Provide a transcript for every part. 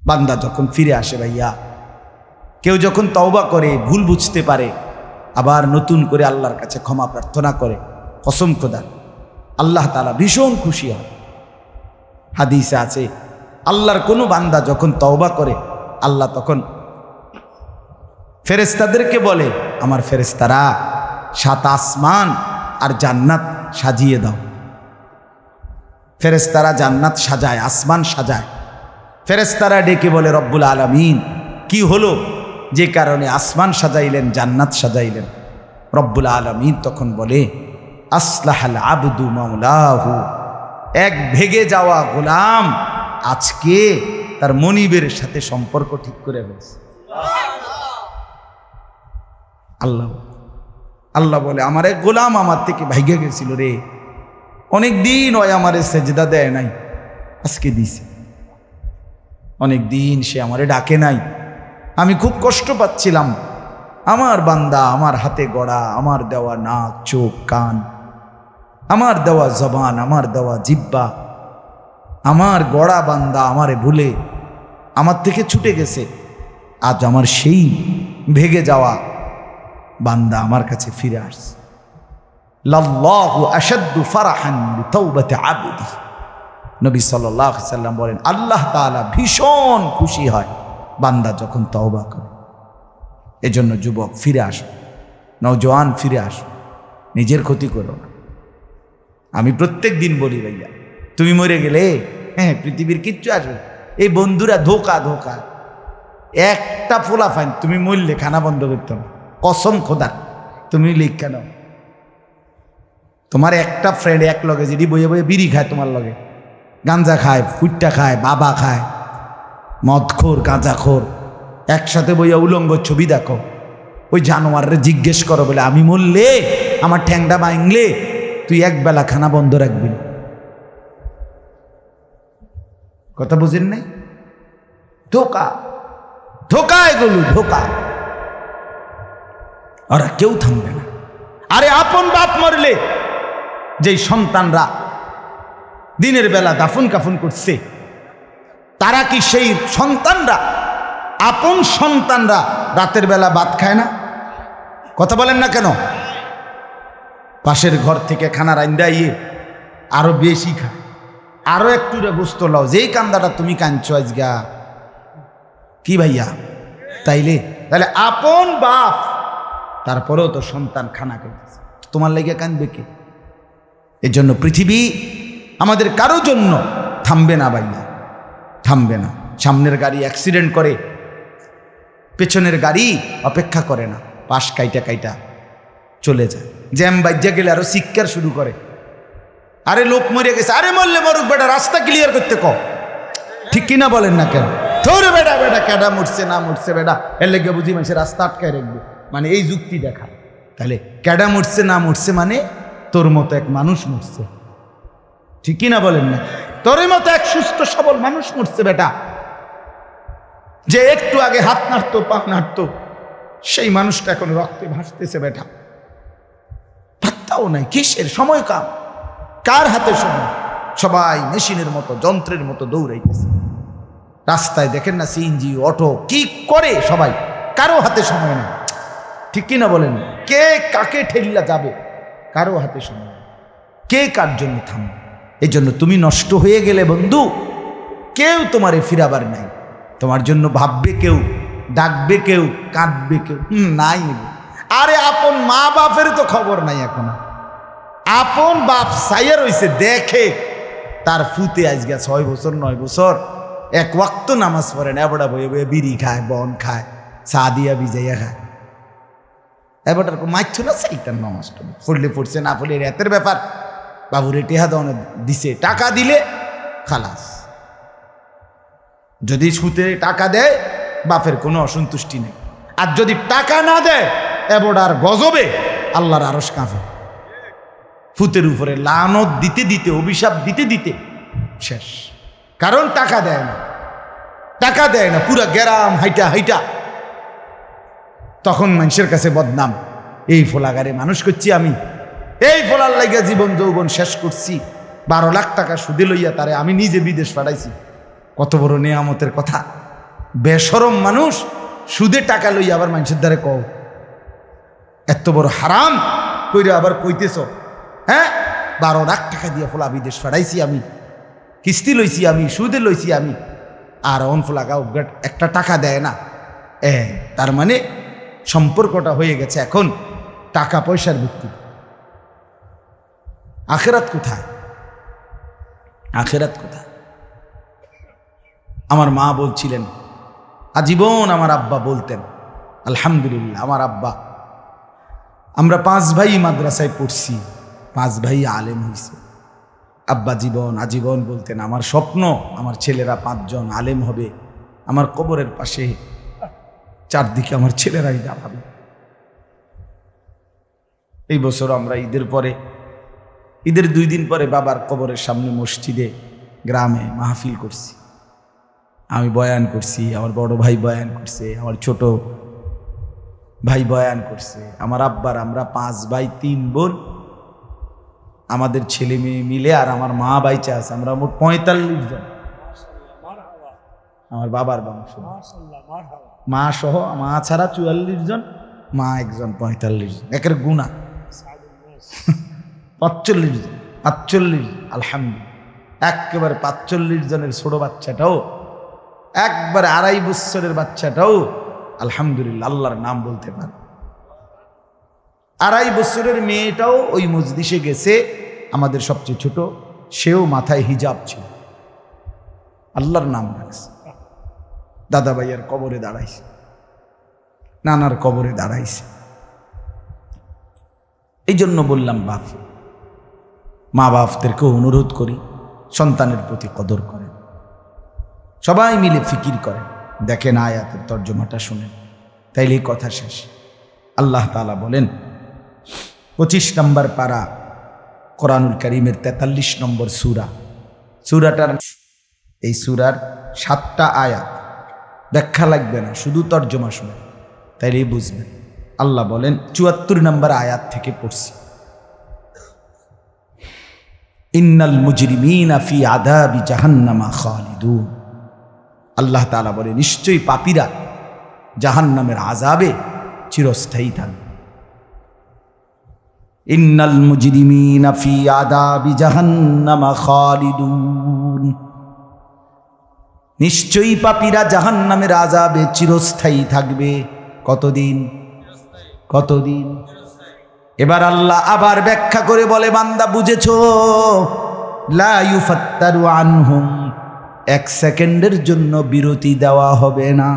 বান্দা যখন ফিরে আসে ভাইয়া, কেউ যখন তওবা করে, ভুল বুঝতে পারে, আবার নতুন করে আল্লাহর কাছে ক্ষমা প্রার্থনা করে, কসম খোদা আল্লাহ তাআলা ভীষণ খুশি হয়। হাদিসে আছে আল্লাহর কোনো বান্দা যখন তওবা করে, আল্লাহ তখন ফেরেশতাদেরকে বলে, আমার ফেরেশতারা 7 আসমান আর জান্নাত সাজিয়ে দাও। ফেরেশতারা জান্নাত সাজায়, আসমান সাজায়। ফেরেশতারা ডেকে বলে, রব্বুল আলামিন কি হলো যে কারণে আসমান সাজাইলেন, জান্নাত সাজাইলেন? রব্বুল আলামিন তখন বলে, আসলাহাল আবদু মাওলাহু, এক ভেগে যাওয়া গোলাম আজকে তার মনিবের সাথে সম্পর্ক ঠিক করে ফেলছে। আল্লাহ বলে, আমার এক গোলাম আমার থেকে ভাইগে গেছিল রে, অনেক দিন ওই আমারে সেজদা দেয় নাই, আজকে দিছে। অনেক দিন সে আমারে ডাকে নাই, আমি খুব কষ্ট পাচ্ছিলাম। আমার বান্দা আমার হাতে গড়া, আমার দেওয়া নাক, চোখ, কান, আমার দেওয়া জবান, আমার দেওয়া জিহ্বা, আমার গড়া বান্দা আমারে ভুলে আমার থেকে ছুটে গেছে। আজ আমার সেই ভেগে যাওয়া বান্দা আমার কাছে ফিরে আসছে। লাল্লাহু আশাদ্দু ফারাহান বিতাওবাতি আবদি, নবী সাল্লাল্লাহু আলাইহি ওয়াসাল্লাম বলেন, আল্লাহ তাআলা ভীষণ খুশি হয় বান্দা যখন তওবা করে। এজন্য যুবক ফিরে আসো, নওজোয়ান ফিরে আসো, নিজের ক্ষতি করো না। আমি প্রত্যেক দিন বলি ভাইয়া, তুমি মরে গেলে হ্যাঁ পৃথিবীর কিচ্ছু আসবে, এই বন্ধুরা ধোকা ধোকা। একটা ফোলা ফাইন, তুমি মরলে খানা বন্ধ করতে না, কসম খোদা তুমি লিখা নাও। তোমার একটা ফ্রেন্ড এক লগে যদি বইয়ে বইয়ে বিড়ি খায়, তোমার লগে গাঞ্জা খায়, ফুটটা খায়, বাবা খায়, মদখোর, গাঁজাখোর, একসাথে বইয়া উলঙ্গ ছবি দেখো, ওই জানোয়াররে জিজ্ঞেস করো বলে, আমি মরলে আমার ঠ্যাংটা ভাঙলে তুই একবেলা খানা বন্ধ রাখবি না। কথা বুঝেন নাই? ধোকা ধোকা, এগুলো ধোকা। ওরা কেউ থামবে না। আরে আপন বাপ মরলে যেই সন্তানরা দিনের বেলা দাফন কাফন করছে, তারা কি সেই সন্তানরা, আপন সন্তানরা রাতের বেলা ভাত খায় না? কথা বলেন না কেন? পাশের ঘর থেকে খানা রান্দাইয়ে আরো বেশি খায়, আরো একটু গোস্ত লাও, যেই কান্দাটা তুমি কাঁদছো আজগা। কি ভাইয়া? তাইলে আপন বাপ, তারপরেও তো সন্তান খানা খাইতেছে, তোমার লেগে কাঁদবে কে? এর জন্য পৃথিবী আমাদের কারো জন্য থামবে না ভাইয়া, থামবে না। সামনের গাড়ি অ্যাক্সিডেন্ট করে, পেছনের গাড়ি অপেক্ষা করে না, পাশ কাইটা কাইটা চলে যায়। জ্যাম বাজ্যা গেলে আরো চিৎকার শুরু করে, আরে লোক মরে গেছে, আরে মরলে মরুক বেটা, রাস্তা ক্লিয়ার করতে কও। ঠিক কিনা বলেন না কেন? ধরে বেটা বেটা কেডা মরছে না মরছে বেটা, এর লেগে বুঝি মানুষের রাস্তা আটকায় রাখবে, মানে এই যুক্তি দেখা। তাহলে কেডা মরছে না মরছে মানে তোর মতো এক মানুষ মরছে। ঠিক কিনা বলেন না? তোর মতো এক সুস্থ সবল মানুষ মরছে বেটা, যে একটু আগে হাত নাড়তো, পা নাড়তো, সেই মানুষটা এখন রক্তে ভাসতেছে বেটা। পাত্তাও নাই, কিসের সময় কাম, কার হাতে সময়? সবাই মেশিনের মতো, যন্ত্রের মতো দৌড়াইতেছে। রাস্তায় দেখেন না সিএনজি, অটো, কি করে সবাই, কারো হাতে সময় নেই। ঠিক কিনা বলেন? কে কাকে ঠেলিয়া যাবে, কারো হাতে সময় নেই। কে কার জন্য থামবে? এই জন্য তুমি নষ্ট হয়ে গেলে বন্ধু, কেউ তোমারে ফিরাবার নাই। তোমার জন্য ভাববে কেউ, ডাকবে কেউ, কাঁদবে কেউ নাই। আরে আপন মা বাপের তো খবর নাই এখন। আপন বাপ সাইয়া রইছে, দেখে তার ফুতে আজকে 6 বছর 9 বছর এক ওয়াক্ত নামাজ পড়ে না, এবড়া বয়ে বয়ে বিড়ি খায়, বন খায়, চা দিয়া ভিজাইয়া খায়। এবারটার মাইছ না সেইটার নামাজটা পড়লে পড়ছে, না পড়লে রাতের ব্যাপার। বাবুরে টেহা দনে দিছে, টাকা দিলে খালাস। যদি সুতে টাকা দেয় বাপের কোনো অসন্তুষ্টি নেই, আর যদি টাকা না দেয় এবড়ার গজবে আল্লাহর আরশ কাঁপে। ফুতের উপরে লানত দিতে দিতে, অভিশাপ দিতে দিতে শেষ। কারণ টাকা দেয় না, টাকা দেয় না, পুরা গ্রাম হাইটা হাইটা তখন মানুষের কাছে বদনাম, এই ফোলাগারে মানুষ করছি আমি, এই ফোলার লাগিয়া জীবন যৌবন শেষ করছি, 12 লাখ টাকা সুদে লইয়া তারে আমি নিজে বিদেশ পাঠাইছি। কত বড় নেয়ামতের কথা! বেশরম মানুষ সুদে টাকা লইয়া আবার মানুষের দ্বারে কও এত বড় হারাম কইরে আবার কইতেছ, হ্যাঁ 12 লাখ টাকা দিয়ে ফোলা বিদেশ ফাড়াইছি আমি, কিস্তি লইছি আমি, সুদে লইছি আমি, আর অন ফোলাগা একটা টাকা দেয় না। তার মানে সম্পর্কটা হয়ে গেছে এখন টাকা পয়সার ভিত্তিতে। আখেরাত কোথায়? আখেরাত কোথায়? আমার মা বলছিলেন, আজীবন আমার আব্বা বলতেন, আলহামদুলিল্লাহ আমার আব্বা, আমরা 5 ভাই মাদ্রাসায় পড়ছি, 5 ভাই আলেম হয়েছে। আব্বা আজীবন বলতেন, আমার স্বপ্ন আমার ছেলেরা 5 জন আলেম হবে, আমার কবরের পাশে চারদিকে আমার ছেলেরাই দাঁড়াবে। এই বছর আমরা ঈদের 2 দিন পরে বাবার কবরের সামনে মসজিদে গ্রামে মাহফিল করছি। আমি বয়ান করছি, আমার বড় ভাই বয়ান করছে, আমার ছোট ভাই বয়ান করছে, আমার আব্বার আমরা 5 ভাই 3 বোন, আমাদের ছেলে মেয়ে মিলে আর আমার মা বাইচা আছে, আমরা মোট 45 জন। আমার বাবার বংশ, মা সহ, মা ছাড়া 44 জন, মা একজন 45 জন, একের গুণা 45 জন, 45 আলহামদুলিল্লাহ। একেবারে 45 জনের ছোট বাচ্চাটাও, একবারে 2.5 বছরের বাচ্চাটাও আলহামদুলিল্লাহ আল্লাহর নাম বলতে পারে। 2.5 বছরের মেয়েটাও ওই মজলিসে গেছে, আমাদের সবচেয়ে ছোট, সেও মাথায় হিজাব ছিল, আল্লাহর নাম রাখছে। দাদা ভাইয়ার কবরে দাঁড়াইছে, নানার কবরে দাঁড়াইছে। এই জন্য বললাম মা বাপদেরকে অনুরোধ করি সন্তানের প্রতি কদর করেন, সবাই মিলে ফিকির করেন, দেখেন আয়াতের তর্জমাটা শুনেন, তাইলেই কথা শেষ। আল্লাহ তাআলা বলেন 25 নম্বর পারা কোরআনুল কারীমের 43 নম্বর সূরাটার এই সূরার 7টা আয়াত, ব্যাখ্যা লাগবে না, শুধু তর্জমা শুনেন তাইলেই বুঝবেন। আল্লাহ বলেন 74 নম্বর আয়াত থেকে পড়ছি, ইন্নাল মুজরিমিনা ফি আযাবি জাহান্নামা খালিদুন। আল্লাহ তাআলা বলে নিশ্চয়ই পাপীরা জাহান্নামের আযাবে চিরস্থায়ী থাকবে। ইন্নাল মুজরিমিনা ফি আযাবি জাহান্নামা খালিদুন, নিশ্চয়ই পাপীরা জাহান্নামের আযাবে চিরস্থায়ী থাকবে। কতদিন? এবার আল্লাহ আবার ব্যাখ্যা করে বলে, বান্দা বুঝেছো? লা ইউফাত্তারু আনহুম, 1 সেকেন্ডের জন্য বিরতি দেওয়া হবে না।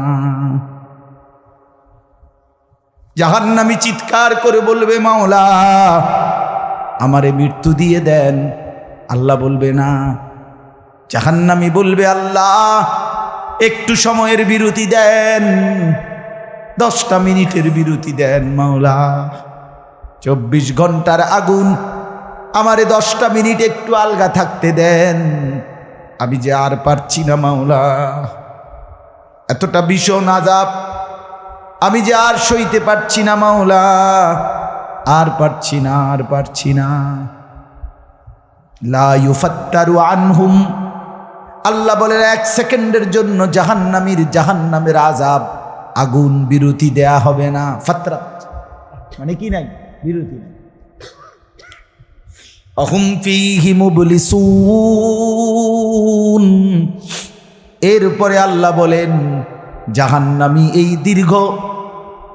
জাহান্নামী চিৎকার করে বলবে, মাওলা আমারে মৃত্যু দিয়ে দেন। আল্লাহ বলবে না। জাহান্নামী বলবে, আল্লাহ একটু সময়ের বিরতি দেন, 10টা মিনিটের বিরতি দেন মাওলা। 24 ঘন্টার আগুন, আমারে 10টা মিনিট একটু আলগা থাকতে দেন, আমি যে আর পারছি না মাওলা, এতটা ভীষণ আযাব আমি যে আর সইতে পারছি না মাওলা, আর পারছি না। লা ইউফাত্তারু আনহুম, আল্লাহ বলেন 1 সেকেন্ডের জন্য জাহান্নামের আযাব, আগুন বিরতি দেয়া হবে না। ফাতরাত মানে কি নাই? বিরতি নাই। আহুম ফীহি মুবলিসুন, এরপরে আল্লাহ বলেন জাহান্নামী এই দীর্ঘ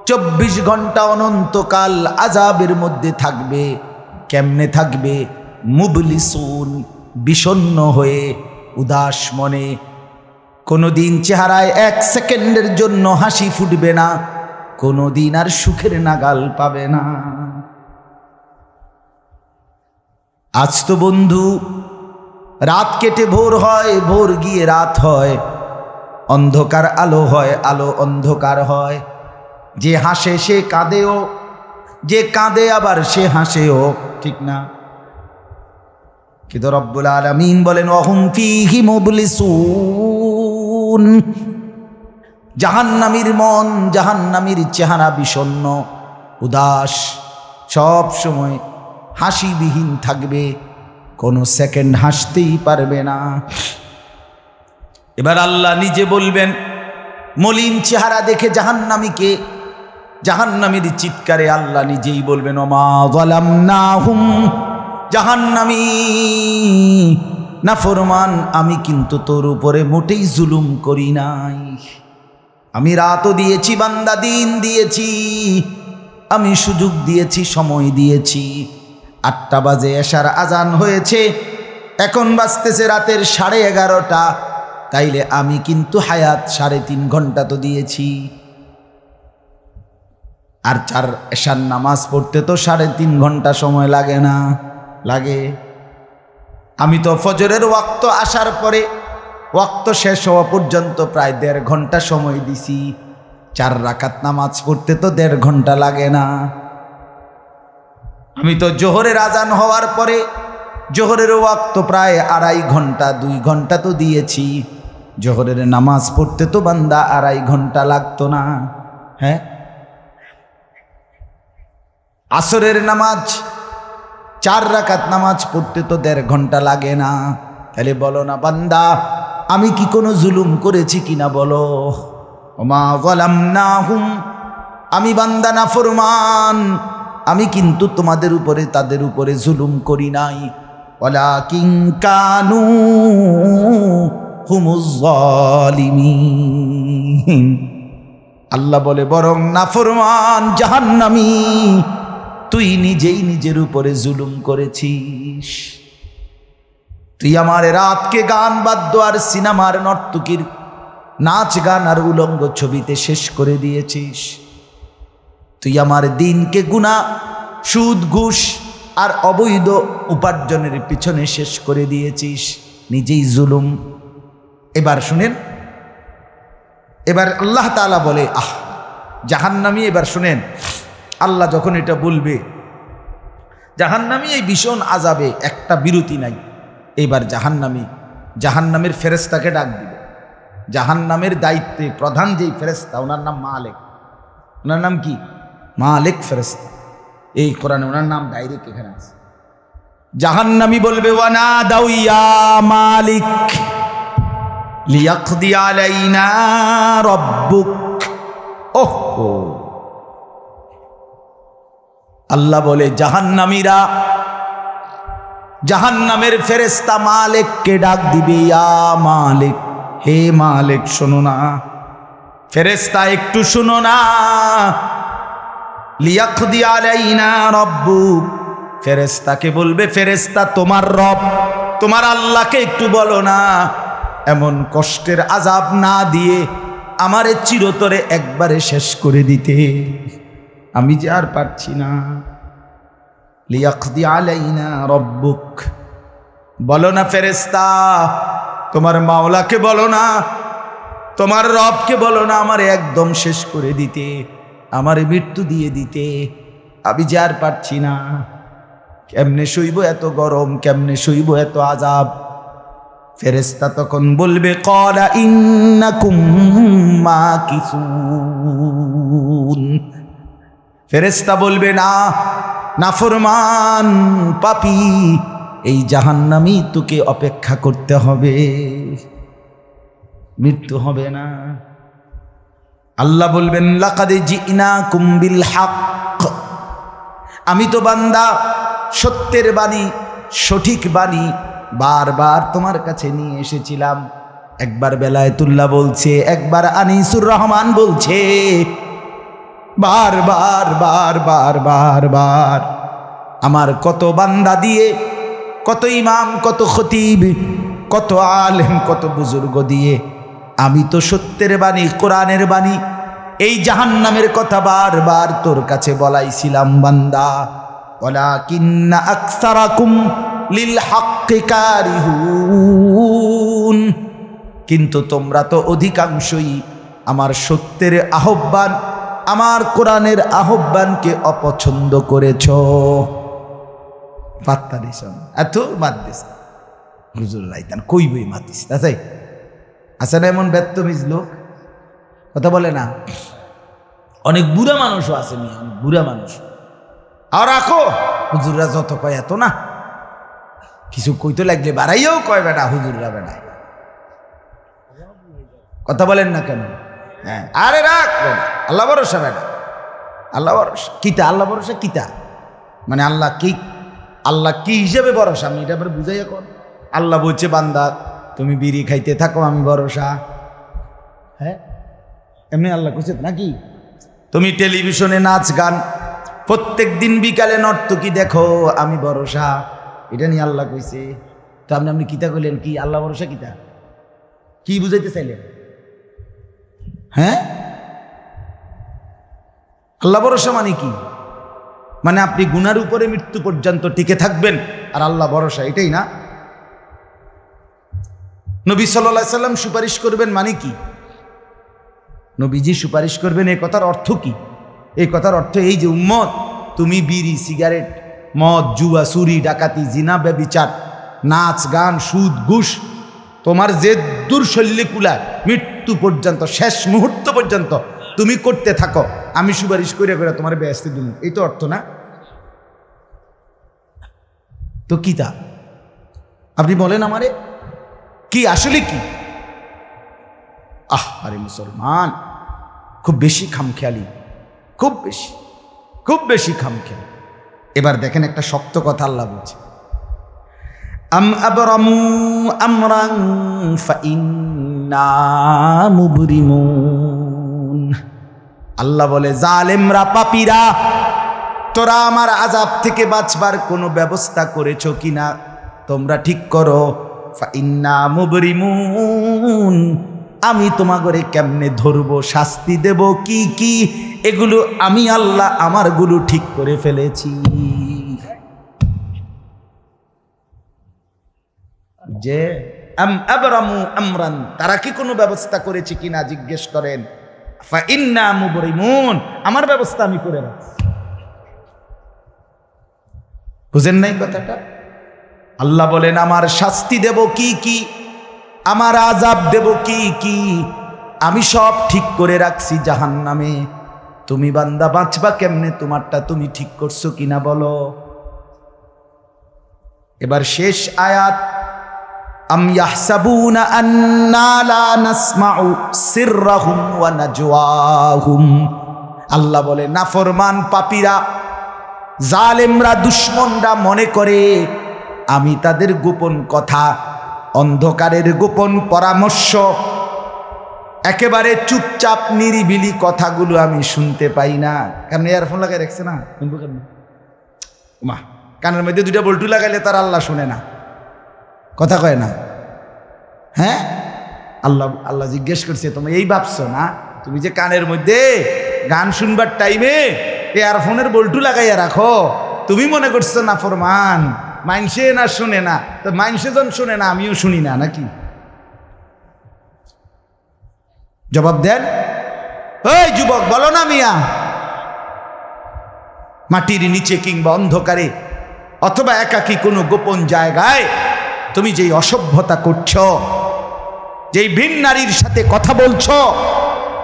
24 ঘন্টা অনন্তকাল আযাবের মধ্যে থাকবে। কেমনে থাকবে? মুবলিসুন, বিষণ্ণ হয়ে, উদাস মনে। কোনোদিন চেহারায় 1 সেকেন্ডের জন্য হাসি ফুটবে না, কোনোদিন আর সুখের নাগাল পাবে না। আজ তো বন্ধু রাত কেটে ভোর হয়, ভোর গিয়ে রাত হয়, অন্ধকার আলো হয়, আলো অন্ধকার হয়। যে হাসে সে কাঁদেও, যে কাঁদে আবার সে হাসেও, ঠিক না? কিন্তু রব্বুল আলামিন বলেন ওয়াহুম ফীহি মুবলিসুন, জাহান্নামীর মন, জাহান্নামীর চেহারা বিষণ্ণ, উদাস, সব সময় হাসিবিহীন থাকবে, কোনো সেকেন্ড হাসতেই পারবে না। এবার আল্লাহ নিজে বলবেন মলিন চেহারা দেখে জাহান্নামীকে, জাহান্নামীর চিৎকারে আল্লাহ নিজেই বলবেন ওমা যালামনাহুম, জাহান্নামী নাফরমান আমি কিন্তু তোর উপরে মোটেই জুলুম করি নাই। আমি রাতও দিয়েছি বান্দা, দিন দিয়েছি, আমি সুযোগ দিয়েছি, সময় দিয়েছি। 8টা বাজে এশার আজান হয়েছে, এখন বাজতেছে রাতের 11:30। তাইলে আমি কিন্তু হায়াত 3.5 ঘন্টা তো দিয়েছি। আর 4 এশার নামাজ পড়তে তো 3.5 ঘন্টা সময় লাগে না? লাগে। আমি তো ফজরের ওয়াক্ত আসার পরে ওয়াক্ত শেষ হওয়া পর্যন্ত প্রায় 1.5 ঘন্টা সময় দিছি। 4 রাকাত নামাজ পড়তে তো 1.5 ঘন্টা লাগে না? আমি তো জোহরের আজান হওয়ার পরে জোহরের ওয়াক্ত প্রায় 2.5 ঘন্টা, 2 ঘন্টা তো দিয়েছি। জোহরের নামাজ পড়তে তো বান্দা 2.5 ঘন্টা লাগতো না? হ্যাঁ। আসরের নামাজ 4 রাকাত নামাজ পড়তে তো 1.5 ঘন্টা লাগে না? তাহলে বলো না বান্দা আমি কি কোনো জুলুম করেছি কিনা বলো? ওমা যালামনাহুম, আমি বান্দা নাফরমান, আমি কিন্তু তোমাদের উপরে তাদের উপরে জুলুম করি নাই। ওয়ালাকিন কানু হুমুজ জালিমিন। আল্লাহ বলে বরং নাফরমান জাহান্নামী তুই নিজেই নিজের উপরে জুলুম করেছিস। তুই আমার রাতকে গান বাদ্য আর সিনেমার নর্তকীর নাচ গান আর উলঙ্গ ছবিতে শেষ করে দিয়েছিস। তুই আমার দিনকে গুনাহ, সুদ, ঘুষ আর অবৈধ উপার্জনের পিছনে শেষ করে দিয়েছিস, নিজেই জুলুম। এবার শুনেন, এবার আল্লাহ তাআলা বলে জাহান্নামী, এবার শুনেন আল্লাহ যখন এটা বলবে জাহান্নামী এই ভীষণ আযাবে একটা বিরতি নাই। এবার জাহান্নামের ফেরেশতাকে ডাক দিবে। জাহান্নামের দায়িত্বে প্রধান যেই ফেরেশতা, ওনার নাম মালিক। ওনার নাম কি? মালিক ফেরেশতা। এই কোরআনে ওনার নাম ডাইরেক্ট এখানে আছে। জাহান্নামী বলবে ওয়ানাদাউ ইয়া মালিক লিয়াকদি আলাইনা রাব্বুক। ওহো, আল্লাহ বলে জাহান্নামীরা, জাহান্নামের ফেরেশতা মালিককে ডাক দিবে ইয়া মালিক, হে মালিক শোনো না। ফেরেশতা একটু শোনো না। লিয়াকদি আলাইনা রাব্বুক, ফেরেশতাকে বলবে ফেরেশতা তোমার রব, তোমার আল্লাহকে একটু বলো না এমন কষ্টের আযাব না দিয়ে আমারে চিরতরে একবারে শেষ করে দিতে, আমি যে আর পারছি না। লিয়াকদি আলাইনা রাব্বুক, বলো না ফেরেশতা, তোমার মাওলাকে বলো না, তোমার রবকে বলো না আমারে একদম শেষ করে দিতে, আমারে মৃত্যু দিয়ে দিতে, আমি যে আর পারছি না। কেমনে সইব এত গরম, কেমনে সইব এত আযাব? ফেরেশতা তখন বলবে ক্বালা ইন্নাকুম মাকিসুন। ফেরেশতা বলবে না নাফরমান পাপী, এই জাহান্নামী তোকে অপেক্ষা করতে হবে, মৃত্যু হবে না। আল্লাহ বলবেন লাকাদ জিনাকুম বিল হক, আমি তো বান্দা সত্যের বাণী, সঠিক বাণী বারবার তোমার কাছে নিয়ে এসেছিলাম। একবার বেলায়েতুল্লাহ বলছে, একবার আনিসুর রহমান বলছে, বারবার বারবার বারবার আমার কত বান্দা দিয়ে, কত ইমাম, কত খতিব, কত আলেম, কত বুজুর্গ দিয়ে আমি তো সত্যের বাণী, কোরআনের বাণী, এই জাহান্নামের কথা বারবার তোর কাছে বলাইছিলাম বান্দা। ওয়ালাকিন্না আকসারাকুম লিল হাক্কি কারিহুন, কিন্তু তোমরা তো অধিকাংশই আমার সত্যের আহ্বান, আমার কোরআনের আহ্বানকে অপছন্দ করেছ। পাত্তা দিস এত বাদ দিস হুজুর রাইতান কই বই মাতিস তাই আছে না এমন ব্যর্থমিজ লোক, কথা বলে না। অনেক বুড়া মানুষও আছে, অনেক বুড়া মানুষ। আর রাখো হুজুররা যত কয় এত না, কিছু কইতে লাগলে বাড়াইয়াও কয় বেটা হুজুররা বেটা, কথা বলেন না কেন? হ্যাঁ, আরে রাখ বেটা, আল্লাহ ভরসা বেটা, আল্লাহ ভরসা কিতা, আল্লাহ ভরসা কিতা মানে আল্লাহ কি, আল্লাহ কি হিসেবে ভরসা আমি এটা আবার বুঝাই এখন। আল্লাহ বলছে বান্দা তুমি বিড়ি খাইতে থাকো আমি ভরসা। হ্যাঁ, এমনি আল্লাহ কইছে নাকি? তুমি টেলিভিশনে নাচ গান প্রত্যেক দিন বিকালে নর্তকী দেখো আমি ভরসা, এটা নিয়ে আল্লাহ কইছে। তো আপনি কিতা কইলেন কি আল্লাহ ভরসা কিতা, কি বুঝাইতে চাইলেন? হ্যাঁ, আল্লাহ ভরসা মানে কি? মানে আপনি গুনার উপরে মৃত্যু পর্যন্ত টিকে থাকবেন আর আল্লাহ ভরসা, এটাই না? নবী সাল্লাল্লাহু আলাইহি সাল্লাম সুপারিশ করবেন মানে কি? নবীজি সুপারিশ করবেন এই কথার অর্থ কি? এই কথার অর্থ এই যে উম্মত তুমি বিড়ি সিগারেট মদ জুয়া চুরি ডাকাতি জিনা ব্যভিচার নাচ গান সুদ ঘুষ তোমার যে দুর্শল্যে কুলায় মৃত্যু পর্যন্ত শেষ মুহূর্ত পর্যন্ত তুমি করতে থাকো, আমি সুপারিশ করে করে তোমার বেহেশতে দিব, এই তো অর্থ না? তো কি তা আপনি বলেন আমারে কি আসলে কি? আরে মুসলমান খুব বেশি খামখেয়ালি, খুব বেশি খামখেয়ালি। এবার দেখেন একটা শক্ত কথা আল্লাহ বলছে, আম আবরামু আমরান ফাইন্না মুবরিমুন। আল্লাহ বলে জালেমরা পাপীরা তোরা আমার আযাব থেকে বাঁচবার কোনো ব্যবস্থা করেছো কিনা তোমরা ঠিক করো। ফাইন্না মুবরিমুন, আমি তোমাগরে কেমনে ধরবো শাস্তি দেব কি কি এগুলো আমি আল্লাহ আমারগুলো ঠিক করে ফেলেছি। যে আম আবরামু আমরান, তারা কি কোনো ব্যবস্থা করেছে কিনা জিজ্ঞেস করেন। ফাইন্না মুবরিমুন, আমার ব্যবস্থা আমি করে রাখছি। বুঝেন নাই কথাটা? আল্লাহ বলেন আমার শাস্তি দেব কি কি, আমার আযাব দেব কি কি আমি সব ঠিক করে রাখছি জাহান্নামে। তুমি বান্দা বাঁচবা কেমনে তোমারটা তুমি ঠিক করছো কিনা বলো। এবার শেষ আয়াত, আম ইয়াহসাবুনা আন্না লা নাসমাউ সিররাহুম ওয়া নাজওয়াহুম। আল্লাহ বলে নাফরমান পাপীরা জালেমরা দুশমনরা মনে করে আমি তাদের গোপন কথা অন্ধকারের গোপন পরামর্শ একেবারে চুপচাপ নিরিবিলি কথাগুলো আমি শুনতে পাই না। কারণ ইয়ারফোন লাগাই রাখছে না, শুনবো কেন? মা কানের মধ্যে দুইটা বল্টু লাগাইলে তার আল্লাহ শুনে না, কথা কয় না। হ্যাঁ, আল্লাহ জিজ্ঞেস করছে তুমি এই ভাবছো না তুমি যে কানের মধ্যে গান শুনবার টাইমে ইয়ারফোনের বল্টু লাগাইয়া রাখো, তুমি মনে করছো না ফরমান মাইনসে না শুনে না, তো মাইনসে যখন শুনে না আমিও শুনি না নাকি? জবাব দেন, ওই যুবক বলো না মিয়া। মাটির নিচে কিংবা অন্ধকারে অথবা একাকী কোনো গোপন জায়গায় তুমি যেই অসভ্যতা করছো, যেই ভিন নারীর সাথে কথা বলছো,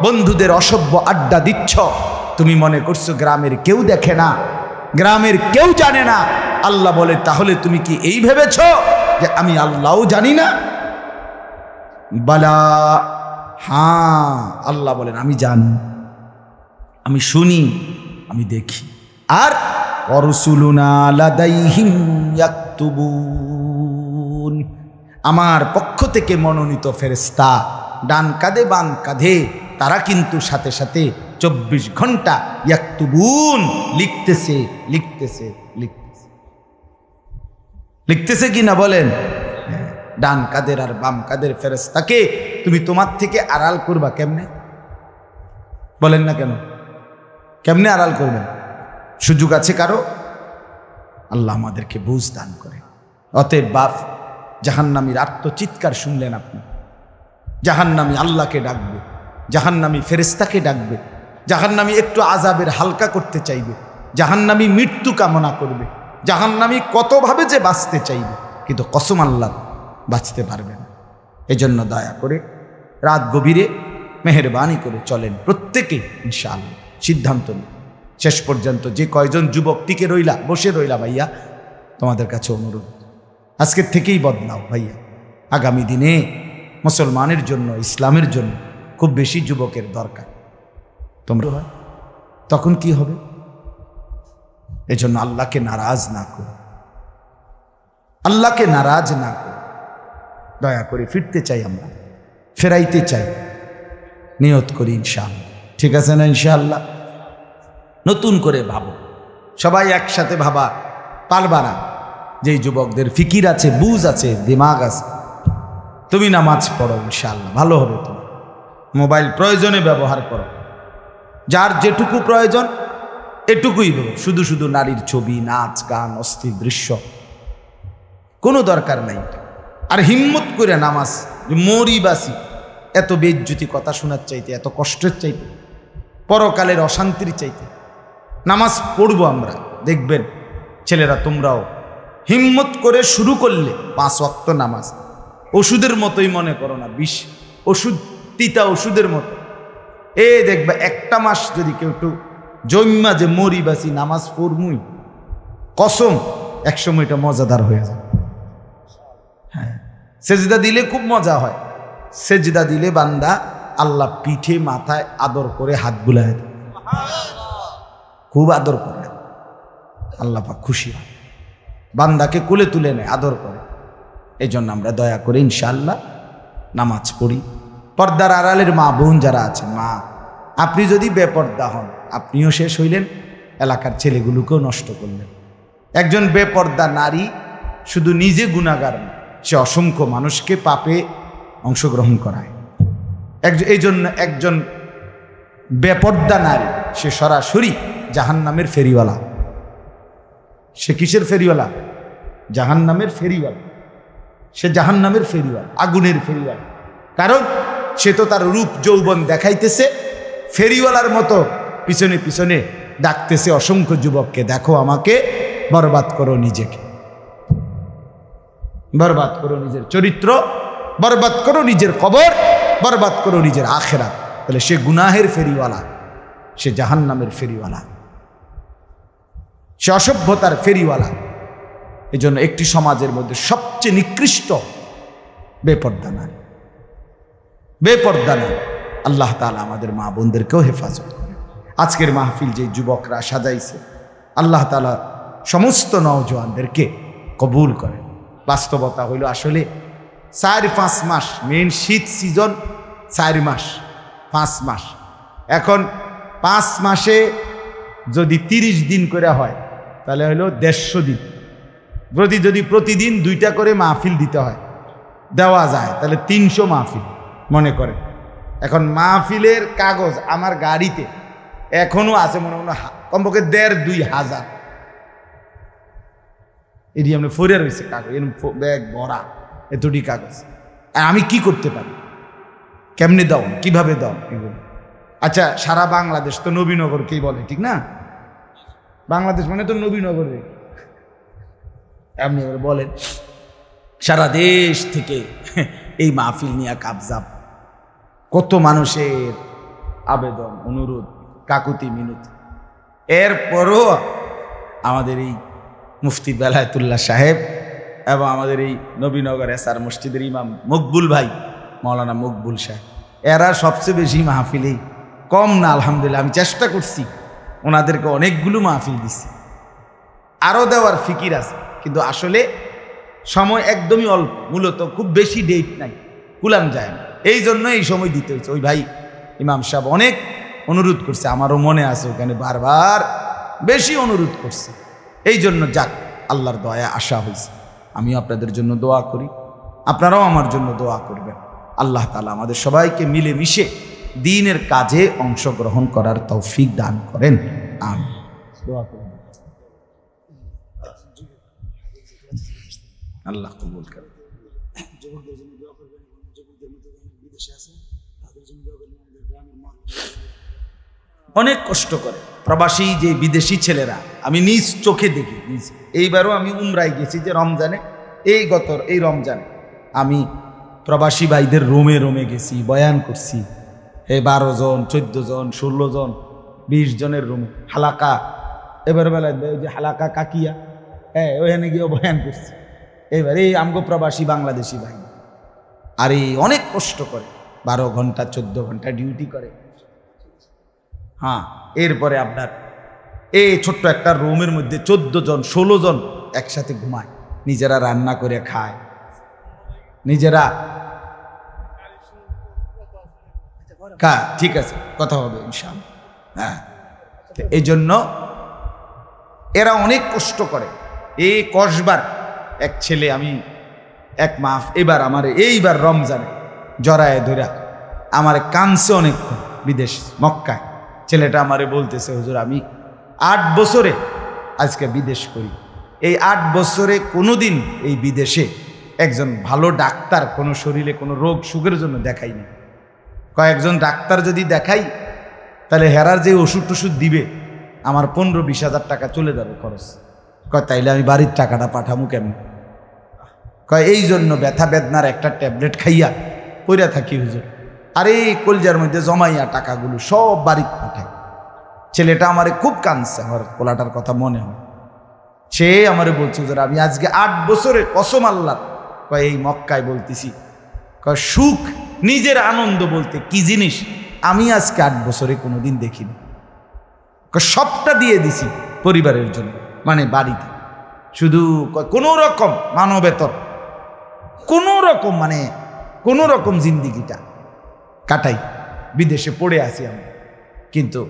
বন্ধুদের অসভ্য আড্ডা দিচ্ছ, তুমি মনে করছো গ্রামের কেউ দেখে না, গ্রামের কেউ জানে না। আল্লাহ বলে তাহলে তুমি কি এই ভেবেছ যে আমি আল্লাহও জানি না? বালা, হ্যাঁ আল্লাহ বলেন আমি জানি, আমি শুনি, আমি দেখি। আর অরসুলুনা লাদাইহিম ইয়াকতুবুন, আমার পক্ষ থেকে মনোনীত ফেরেশতা ডান কাঁধে বাম কাঁধে তারা কিন্তু সাথে সাথে 24 ঘন্টা ইয়াকতুবুন লিখতেছে লিখতেছে লিখতেছে লিখতেছে কি না বলেন? ডান কাদের আর বাম কাদের ফেরেশতাকে তুমি তোমার থেকে আড়াল করবা কেমনে? বলেন না কেন? কেমনে আড়াল করবেন? সুযোগ আছে কারো? আল্লাহ আমাদেরকে বুঝ দান করে। অতএব বাপ, জাহান্নামীর আত্মচিৎকার শুনলেন আপনি, জাহান্নামী আল্লাহকে ডাকবে, জাহান্নামী ফেরেশতাকে ডাকবে, জাহান্নামী একটু আযাবের হালকা করতে চাইবে, জাহান্নামী মৃত্যু কামনা করবে, জাহান্নামী কতভাবে যে বাঁচতে চাইবে, কিন্তু কসম আল্লাহ বাঁচতে পারবে না। এজন্য দয়া করে রাত গভীরে মেহেরবানি করে চলেন প্রত্যেকে ইনশাআল্লাহ। সিদ্ধান্ত নিন শেষ পর্যন্ত। যে কয়জন যুবক টিকে রইলা, বসে রইলা, ভাইয়া তোমাদের কাছে অনুরোধ, আজকের থেকেই বদলাও ভাইয়া। আগামী দিনে মুসলমানের জন্য, ইসলামের জন্য খুব বেশি যুবকের দরকার। তোমরা তখন কি হবে? এজন্য আল্লাহকে নারাজ না করো, আল্লাহকে নারাজ না করো। দয়া করে ফিরতে চাই, আমরা ফেরাইতে চাই, নিয়ত করি ইনশাআল্লাহ। ঠিক আছে না? ইনশাআল্লাহ নতুন করে ভাবো, সবাই একসাথে ভাবা পারবা না। যেই যুবকদের ফিকির আছে, বুঝ আছে, দিমাগ আছে, তুমি নামাজ পড়ো, ইনশাআল্লাহ ভালো হবে। তুমি মোবাইল প্রয়োজনে ব্যবহার করো, যার যেটুকু প্রয়োজন এটুকুই দেবো। শুধু শুধু নারীর ছবি, নাচ, গান, অস্থির দৃশ্য কোনো দরকার নাই। আর হিম্মত করে নামাজ, মরি বাসি, এত বেজ্জুতি কথা শোনার চাইতে, এত কষ্টের চাইতে, পরকালের অশান্তির চাইতে নামাজ পড়বো আমরা। দেখবেন ছেলেরা তোমরাও হিম্মত করে শুরু করলে 5 ওয়াক্ত নামাজ ওষুধের মতোই মনে করো না, বিষ ওষুধ, তিতা ওষুধের মতো। দেখবা একটা মাস যদি কেউ একটু জন্মা যে মরি বাসি নামাজ পড়মুই, কসম একসময় এটা মজাদার হয়ে যায়। হ্যাঁ, সেজদা দিলে খুব মজা হয়। সেজদা দিলে বান্দা আল্লাহ পিঠে মাথায় আদর করে হাত বুলায় দেয়, খুব আদর করে। আল্লাহ পাক খুশি হয়, বান্দাকে কোলে তুলে নেয়, আদর করে। এই জন্য আমরা দয়া করে ইনশাআল্লাহ নামাজ পড়ি। পর্দার আড়ালের মা বোন যারা আছেন, মা আপনি যদি বেপর্দা হন, আপনিও শেষ হইলেন, এলাকার ছেলেগুলোকেও নষ্ট করলেন। একজন বেপর্দা নারী শুধু নিজে গুনাহগার না, সে অসংখ্য মানুষকে পাপে অংশগ্রহণ করায়। এই জন্য একজন বেপর্দা নারী সে সরাসরি জাহান্নামের ফেরিওয়ালা। সে কিসের ফেরিওয়ালা? জাহান্নামের ফেরিওয়ালা। সে জাহান্নামের ফেরিওয়ালা, আগুনের ফেরিওয়ালা। কারণ সে তো তার রূপ যৌবন দেখাইতেছে, ফেরিওয়ালার মতো পিছনে পিছনে ডাকতেছে অসংখ্য যুবককে, দেখো আমাকে, বরবাদ করো নিজেকে, বরবাদ করো নিজের চরিত্র, বরবাদ করো নিজের কবর, বরবাদ করো নিজের আখেরাত। তাহলে সে গুনাহের ফেরিওয়ালা, সে জাহান্নামের ফেরিওয়ালা, সে অসভ্যতার ফেরিওয়ালা। এই জন্য একটি সমাজের মধ্যে সবচেয়ে নিকৃষ্ট বেপর্দা নারী, বেপর্দা নারী। আল্লাহ তাআলা আমাদের মা বোনদেরকেও হেফাজত করে। আজকের মাহফিল যে যুবকরা সাজাইছে, আল্লাহ তাআলা সমস্ত নওজোয়ানদেরকে কবুল করে। বাস্তবতা হইল আসলে 4-5 মাস, মেন শীত সিজন 4 মাস, 5 মাস। এখন 5 মাসে যদি 30 দিন করে হয়, তাহলে হলো 150 দিন। যদি প্রতিদিন 2টা করে মাহফিল দিতে হয়, দেওয়া যায়, তাহলে 300 মাহফিল মনে করে। এখন মাহফিলের কাগজ আমার গাড়িতে এখনো আছে, মনে মনে কমপক্ষে 1.5-2 হাজার এটি আমরা ফরিয়া রয়েছে কাগজ, ব্যাগ ভরা এতটি কাগজ। আর আমি কি করতে পারি? কেমনে দাও, কিভাবে দাও এগুলো? আচ্ছা, সারা বাংলাদেশ তো নবীনগরকেই বলে, ঠিক না? বাংলাদেশ মানে তো নবীনগর। আপনি বলেন সারা দেশ থেকে এই মাহফিল নিয়ে কাবজাব, কত মানুষের আবেদন, অনুরোধ, কাকুতি মিনতি। এরপরও আমাদের এই মুফতি বেলায়েতুল্লাহ সাহেব এবং আমাদের এই নবীনগর এসআর মসজিদের ইমাম মকবুল ভাই, মৌলানা মকবুল সাহেব, এরা সবচেয়ে বেশি মাহফিলেই, কম না আলহামদুলিল্লাহ। আমি চেষ্টা করছি, ওনাদেরকে অনেকগুলো মাহফিল দিচ্ছি, আরও দেওয়ার ফিকির আছে, কিন্তু আসলে সময় একদমই অল্প। মূলত খুব বেশি ডেট নাই, কুলাম যায় না, এই জন্য এই সময় দিতে হয়েছে। ওই ভাই ইমাম সাহেব অনেক অনুরোধ করছে, আমারও মনে আছে, ওখানে বারবার বেশি অনুরোধ করছে। এই জন্য যাক, আল্লাহর দয়া আশা হয়েছে। আমিও আপনাদের জন্য দোয়া করি, আপনারাও আমার জন্য দোয়া করবেন। আল্লাহ তাআলা আমাদের সবাইকে মিলে মিশে দ্বীনের কাজে অংশগ্রহণ করার তৌফিক দান করেন। আমিন। দোয়া করুন, আল্লাহ কবুল করেন। অনেক কষ্ট করে প্রবাসী যে বিদেশি ছেলেরা, আমি নিজ চোখে দেখি। এইবারও আমি উমরায় গেছি, যে রমজানে, এই রমজানে আমি প্রবাসী ভাইদের রোমে রোমে গেছি, বয়ান করছি। 12 জন, 14 জন, 16 জন, 20 জনের রুমে হালাকা। এবার বেলায় ওই যে হালাকা কাকিয়া, ওখানে গিয়েও বয়ান করছি। এবার এই আমগো প্রবাসী বাংলাদেশি ভাই, আর এই অনেক কষ্ট করে, 12 ঘন্টা 14 ঘন্টা ডিউটি করে। হ্যাঁ, এরপরে আপনার এই ছোট্ট একটা রুমের মধ্যে 14 জন 16 জন একসাথে ঘুমায়, নিজেরা রান্না করে খায়, নিজেরা। ঠিক আছে, কথা হবে ইনশাআল্লাহ। হ্যাঁ, এই জন্য এরা অনেক কষ্ট করে। এই কসবার এক ছেলে, আমি এক মাস এবার আমার এইবার রমজানে জড়ায় ধরা আমার কানছে অনেকক্ষণ, বিদেশ মক্কায়। ছেলেটা আমারে বলতেছে, হুজুর আমি 8 বছরে আজকে বিদেশ করি, এই 8 বছরে কোনোদিন এই বিদেশে একজন ভালো ডাক্তার কোনো শরীরে কোনো রোগ সুখের জন্য দেখাইনি। কয়েকজন ডাক্তার যদি দেখাই তাহলে হেরার যে ওষুধ টষুধ দিবে আমার 15-20 হাজার টাকা চলে যাবে খরচ। কয় তাইলে আমি বাড়ির টাকাটা পাঠামু কেমন? কয় এই জন্য ব্যথা বেদনার একটা ট্যাবলেট খাইয়া পইরা থাকি হুজুর, আর এই কলজার মধ্যে জমাইয়া টাকাগুলো সব বাড়িতে পাঠায়। ছেলেটা আমারে খুব কাঁদছে, আমার পোলাটার কথা মনে হয়। সে আমারে বলছে, হুজুর আমি আজকে 8 বছরে কসম আল্লাহ, কয় এই মক্কায় বলতেছি, কয় সুখ নিজের আনন্দ বলতে কি জিনিস আমি আজকে 8 বছরে কোনোদিন দেখিনি। সবটা দিয়ে দিছি পরিবারের জন্য, মানে বাড়িতে, শুধু কোনো রকম মানবেতর কোনো রকম মানে কোনো রকম জিন্দিগিটা কাটাই, বিদেশে পড়ে আসি আমি। কিন্তু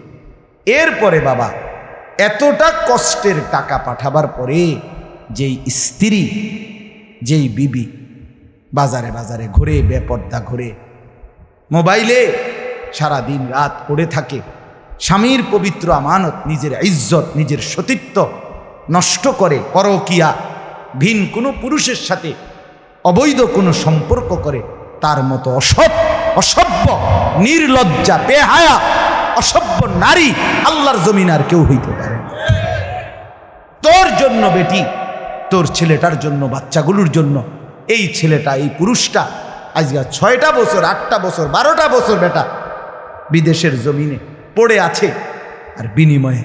এরপরে বাবা এতটা কষ্টের টাকা পাঠাবার পরে যেই স্ত্রী, যেই বিবি বাজারে বাজারে ঘুরে, বেপর্দা ঘুরে, মোবাইলে সারা দিন রাত পড়ে থাকে, স্বামীর পবিত্র আমানত, নিজের ইজ্জত, নিজের সতীত্ব নষ্ট করে, পরকিয়া, ভিন কোনো পুরুষের সাথে অবৈধ কোনো সম্পর্ক করে, তার মতো অসভ্য, নির্লজ্জা, বেহায়া, অসভ্য নারী আল্লাহর জমিন আর কেউ হইতে পারে না। তোর জন্য বেটি, তোর ছেলেটার জন্য, বাচ্চাগুলোর জন্য এই ছেলেটা, এই পুরুষটা আজকে 6টা বছর, 8টা বছর, 12টা বছর বেটা বিদেশের জমিনে পড়ে আছে, আর বিনিময়ে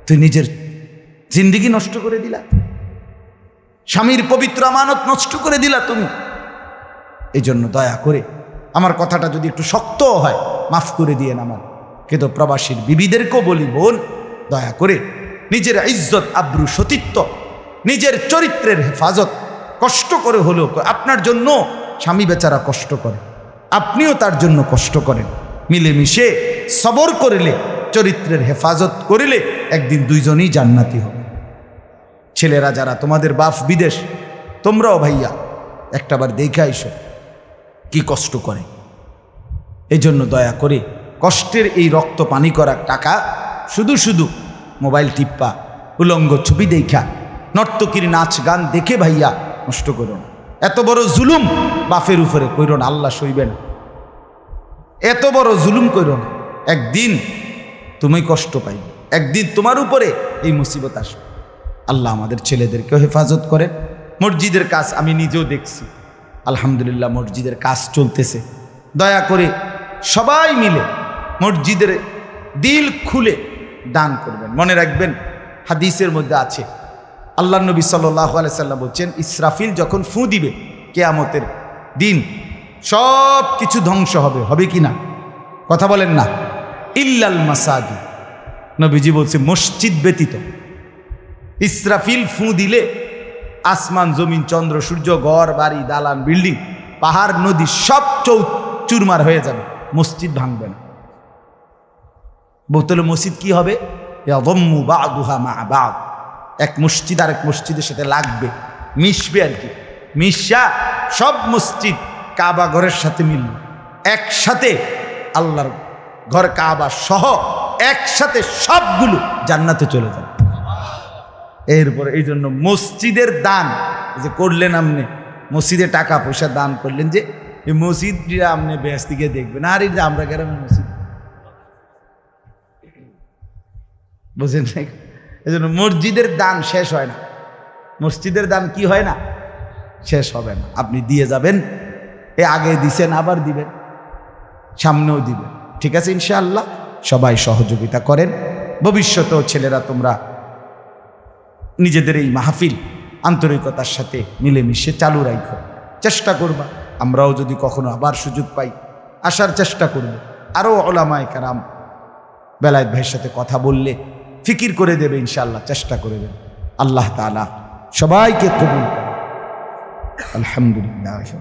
তুই নিজের জিন্দিগি নষ্ট করে দিলা, স্বামীর পবিত্র আমানত নষ্ট করে দিলা তুমি। এই জন্য দয়া করে, আমার কথাটা যদি একটু শক্ত হয় মাফ করে দিয়েন আমার, কিন্তু প্রবাসীর বিবিদেরকেও বলি, বোন দয়া করে নিজের ইজ্জত, আব্রু, সতীত্ব, নিজের চরিত্রের হেফাজত কষ্ট করে হলেও, আপনার জন্য স্বামী বেচারা কষ্ট করে, আপনিও তার জন্য কষ্ট করেন, মিলেমিশে সবর করিলে, চরিত্রের হেফাজত করিলে একদিন দুইজনই জান্নাতি হবে। ছেলেরা যারা তোমাদের বাপ বিদেশ, তোমরাও ভাইয়া একটাবার দেখে আইসো কি কষ্ট করে। এই জন্য দয়া করে কষ্টের এই রক্ত পানি করা টাকা শুধু শুধু মোবাইল টিপ্পা, উলঙ্গ ছবি দেখা, নর্তকীর নাচ গান দেখে ভাইয়া নষ্ট করো না। এত বড় জুলুম বাপের উপরে কইরো না, আল্লাহ সইবেন। এত বড় জুলুম কইরো না, একদিন তুমি কষ্ট পাইবে, একদিন তোমার উপরে এই মুসিবত আসবে। আল্লাহ আমাদের ছেলেদেরকেও হেফাজত করেন। মসজিদের কাজ আমি নিজেও দেখছি, আলহামদুলিল্লাহ মসজিদের কাজ চলতেছে। দয়া করে সবাই মিলে মসজিদের দিল খুলে দান করবেন। মনে রাখবেন হাদিসের মধ্যে আছে, আল্লাহ নবী সাল্লাল্লাহু আলাইহি সাল্লাম বলছেন, ইসরাফিল যখন ফু দিবে কিয়ামতের দিন সব কিছু ধ্বংস হবে, হবে কি না? কথা বলেন না। ইল্লাল মাসাজিদ, নবীজি বলছে মসজিদ ব্যতীত। ইসরাফিল ফু দিলে আসমান, জমিন, চন্দ্র, সূর্য, ঘর বাড়ি, দালান, বিল্ডিং, পাহাড়, নদী সব চুরমার হয়ে যাবে, মসজিদ ভাঙবে না। বোতলে মসজিদ কি হবে? ইয়াদম্মু বা'দুহা মা বা'দ, এক মসজিদ আর এক মসজিদের সাথে লাগবে, মিশবে আর কি। মিশা সব মসজিদ কাবা ঘরের সাথে মিলল, একসাথে আল্লাহর ঘর কাবা সহ একসাথে সবগুলো জান্নাতে চলে যাবে। এরপরে এই জন্য মসজিদের দান যে করলেন, আপনি মসজিদে টাকা পয়সা দান করলেন, যে এই মসজিদটা আপনি বেশ দিকে দেখবেন, আর এই যে আমরা গ্রামের মসজিদ, বুঝেন না? এই জন্য মসজিদের দান শেষ হয় না, মসজিদের দান কি হয় না, শেষ হবে না। আপনি দিয়ে যাবেন, এ আগে দিছেন আবার দিবেন, সামনেও দিবেন, ঠিক আছে ইনশাআল্লাহ। সবাই সহযোগিতা করেন। ভবিষ্যতেও ছেলেরা তোমরা নিজেদের এই মাহফিল আন্তরিকতার সাথে মিলেমিশে চালু রাখো, চেষ্টা করবা। আমরাও যদি কখনো আবার সুযোগ পাই আসার চেষ্টা করব। আরও ওলামায়ে কেরাম বেলায়েত ভাইয়ের সাথে কথা বললে ফিকির করে দেবে ইনশাআল্লাহ, চেষ্টা করে দেবে। আল্লাহ তাআলা সবাইকে কবুল করে। আলহামদুলিল্লাহ।